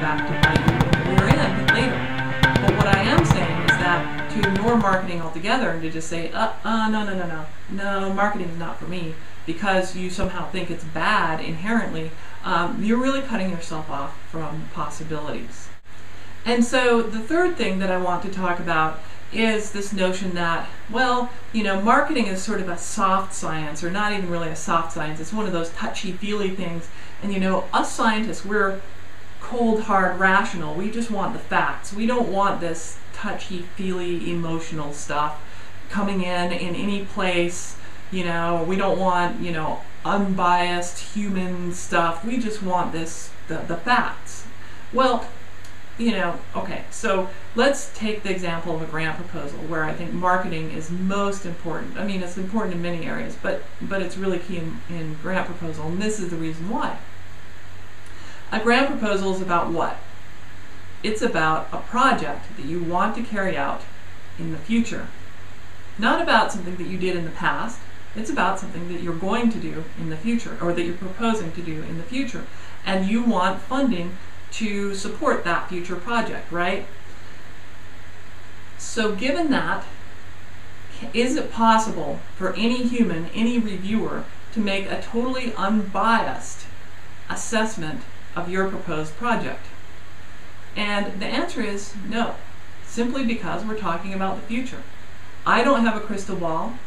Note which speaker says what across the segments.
Speaker 1: back to bite you in the rear end later. But what I am saying is that to ignore marketing altogether and to just say, no, marketing is not for me, because you somehow think it's bad inherently, you're really cutting yourself off from possibilities. And so the third thing that I want to talk about is this notion that, well, marketing is sort of a soft science, or not even really a soft science. It's one of those touchy-feely things. And us scientists, we're cold, hard, rational. We just want the facts. We don't want this touchy-feely emotional stuff coming in any place. We don't want, unbiased human stuff. We just want the facts. Well, okay, so let's take the example of a grant proposal where I think marketing is most important. I mean, it's important in many areas, but it's really key in grant proposal, and this is the reason why. A grant proposal is about what? It's about a project that you want to carry out in the future. Not about something that you did in the past. It's about something that you're going to do in the future, or that you're proposing to do in the future. And you want funding to support that future project, right? So given that, is it possible for any human, any reviewer, to make a totally unbiased assessment of your proposed project? And the answer is no, simply because we're talking about the future. I don't have a crystal ball.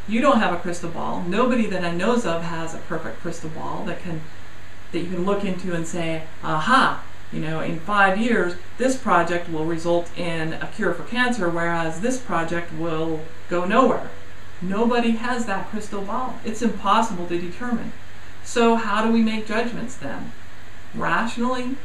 Speaker 1: You don't have a crystal ball. Nobody that I knows of has a perfect crystal ball that you can look into and say, aha, in 5 years, this project will result in a cure for cancer, whereas this project will go nowhere. Nobody has that crystal ball. It's impossible to determine. So how do we make judgments then? Rationally?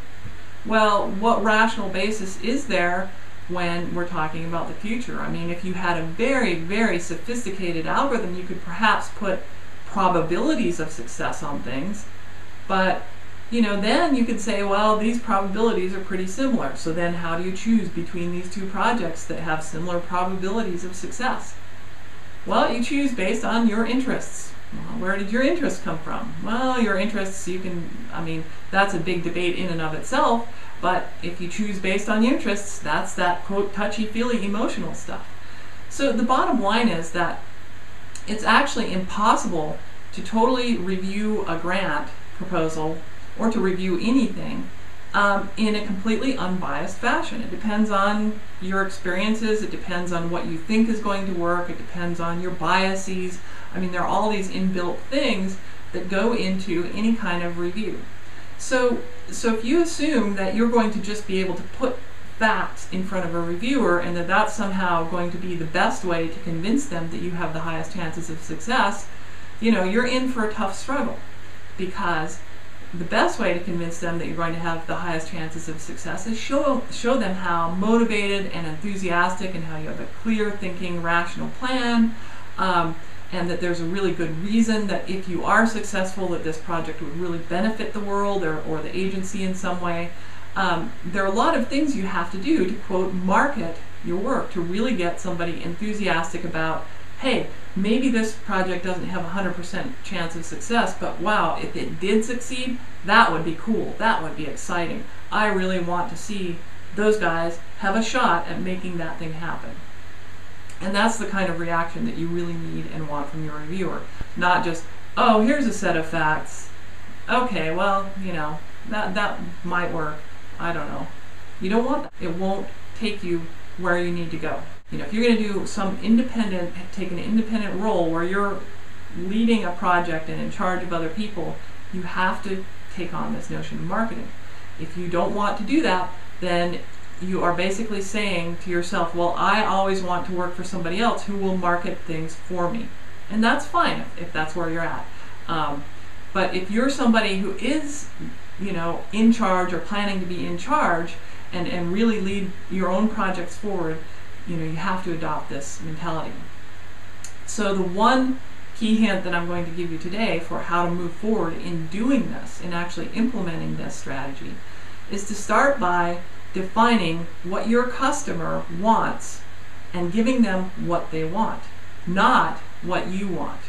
Speaker 1: Well, what rational basis is there when we're talking about the future? I mean, if you had a very, very sophisticated algorithm, you could perhaps put probabilities of success on things, but then you could say, well, these probabilities are pretty similar. So then how do you choose between these two projects that have similar probabilities of success? Well, you choose based on your interests. Well, where did your interests come from? Well, your interests, that's a big debate in and of itself, but if you choose based on your interests, that's that, quote, touchy-feely emotional stuff. So the bottom line is that it's actually impossible to totally review a grant proposal or to review anything in a completely unbiased fashion. It depends on your experiences, it depends on what you think is going to work, it depends on your biases. I mean, there are all these inbuilt things that go into any kind of review. So if you assume that you're going to just be able to put facts in front of a reviewer and that that's somehow going to be the best way to convince them that you have the highest chances of success, you're in for a tough struggle, because the best way to convince them that you're going to have the highest chances of success is show them how motivated and enthusiastic and how you have a clear thinking, rational plan, and that there's a really good reason that if you are successful that this project would really benefit the world or the agency in some way. There are a lot of things you have to do to, quote, market your work, to really get somebody enthusiastic about, hey, maybe this project doesn't have a 100% chance of success, but wow, if it did succeed, that would be cool, that would be exciting. I really want to see those guys have a shot at making that thing happen. And that's the kind of reaction that you really need and want from your reviewer. Not just, oh, here's a set of facts. Okay, well, that might work. I don't know. You don't want that. It won't take you where you need to go. If you're going to do take an independent role where you're leading a project and in charge of other people, you have to take on this notion of marketing. If you don't want to do that, then you are basically saying to yourself, well, I always want to work for somebody else who will market things for me. And that's fine if that's where you're at. But if you're somebody who is, in charge or planning to be in charge and really lead your own projects forward, you have to adopt this mentality. So the one key hint that I'm going to give you today for how to move forward in doing this, in actually implementing this strategy, is to start by defining what your customer wants and giving them what they want, not what you want.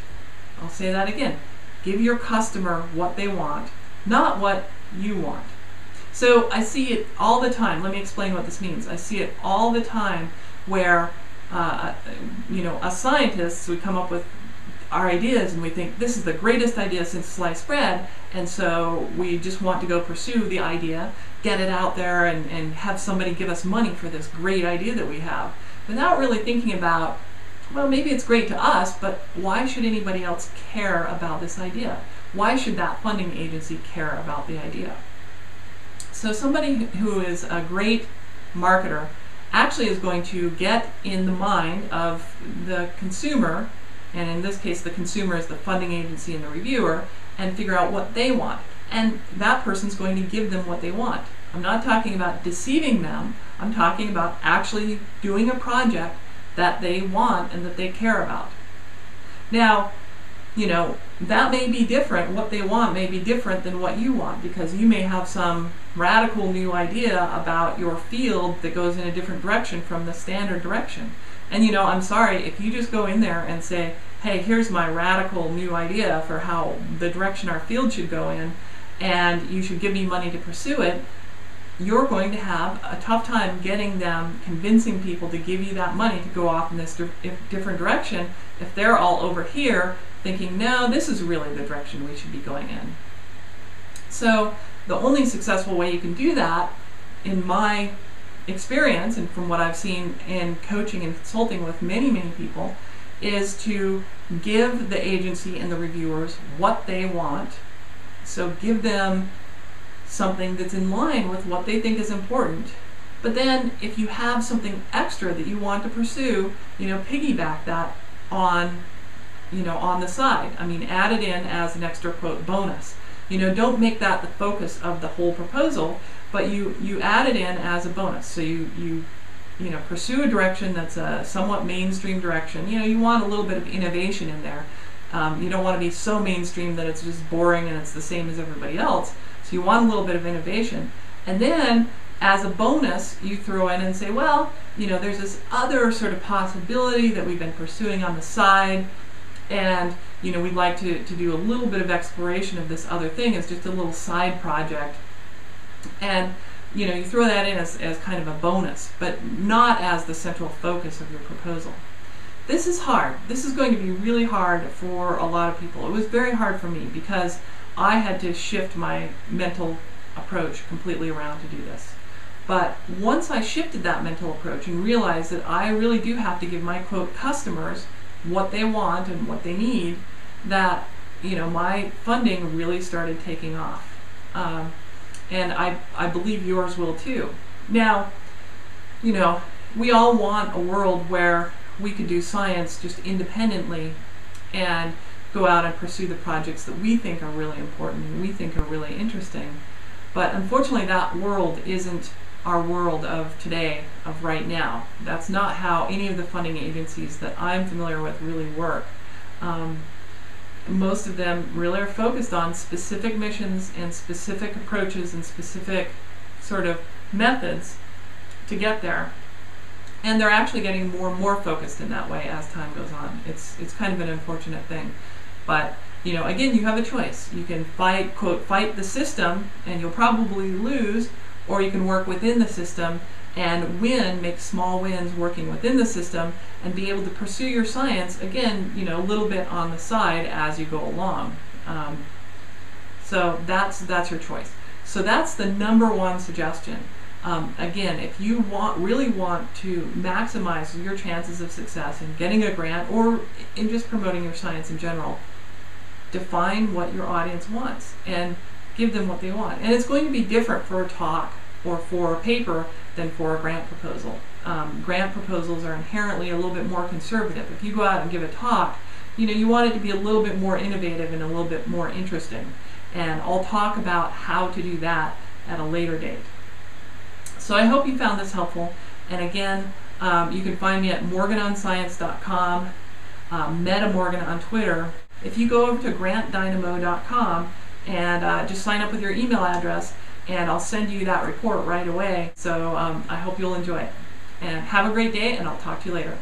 Speaker 1: I'll say that again. Give your customer what they want, not what you want. So I see it all the time. Let me explain what this means. I see it all the time where, us scientists, we come up with our ideas and we think this is the greatest idea since sliced bread, and so we just want to go pursue the idea, get it out there, and have somebody give us money for this great idea that we have, without really thinking about, well, maybe it's great to us, but why should anybody else care about this idea? Why should that funding agency care about the idea? So somebody who is a great marketer actually is going to get in the mind of the consumer, and in this case the consumer is the funding agency and the reviewer, and figure out what they want. And that person's going to give them what they want. I'm not talking about deceiving them. I'm talking about actually doing a project that they want and that they care about. Now, that may be different. What they want may be different than what you want, because you may have some radical new idea about your field that goes in a different direction from the standard direction. And I'm sorry, if you just go in there and say, hey, here's my radical new idea for how the direction our field should go in, and you should give me money to pursue it, you're going to have a tough time convincing people to give you that money to go off in this different direction if they're all over here thinking, no, this is really the direction we should be going in. So the only successful way you can do that, in my experience and from what I've seen in coaching and consulting with many, many people, is to give the agency and the reviewers what they want. So give them something that's in line with what they think is important. But then if you have something extra that you want to pursue, piggyback that on the side. I mean, add it in as an extra, quote, bonus. Don't make that the focus of the whole proposal, but you add it in as a bonus. So you pursue a direction that's a somewhat mainstream direction. You want a little bit of innovation in there. You don't want to be so mainstream that it's just boring and it's the same as everybody else. So you want a little bit of innovation. And then as a bonus, you throw in and say, well, there's this other sort of possibility that we've been pursuing on the side, and we'd like to do a little bit of exploration of this other thing as just a little side project. And you throw that in as kind of a bonus, but not as the central focus of your proposal. This is hard. This is going to be really hard for a lot of people. It was very hard for me because I had to shift my mental approach completely around to do this. But once I shifted that mental approach and realized that I really do have to give my, quote, customers what they want and what they need, that my funding really started taking off. And I believe yours will too. Now, we all want a world where we could do science just independently and go out and pursue the projects that we think are really important and we think are really interesting. But unfortunately, that world isn't our world of today, of right now. That's not how any of the funding agencies that I'm familiar with really work. Most of them really are focused on specific missions and specific approaches and specific sort of methods to get there. And they're actually getting more and more focused in that way as time goes on. It's kind of an unfortunate thing. But, again, you have a choice. You can fight, quote, fight the system, and you'll probably lose, or you can work within the system and make small wins working within the system, and be able to pursue your science, again, a little bit on the side as you go along. So that's your choice. So that's the number one suggestion. Again, if you really want to maximize your chances of success in getting a grant or in just promoting your science in general, define what your audience wants and give them what they want. And it's going to be different for a talk or for a paper than for a grant proposal. Grant proposals are inherently a little bit more conservative. If you go out and give a talk, you want it to be a little bit more innovative and a little bit more interesting. And I'll talk about how to do that at a later date. So I hope you found this helpful. And again, you can find me at morganonscience.com, MetaMorgan on Twitter. If you go over to grantdynamo.com and just sign up with your email address, and I'll send you that report right away. So I hope you'll enjoy it. And have a great day, and I'll talk to you later.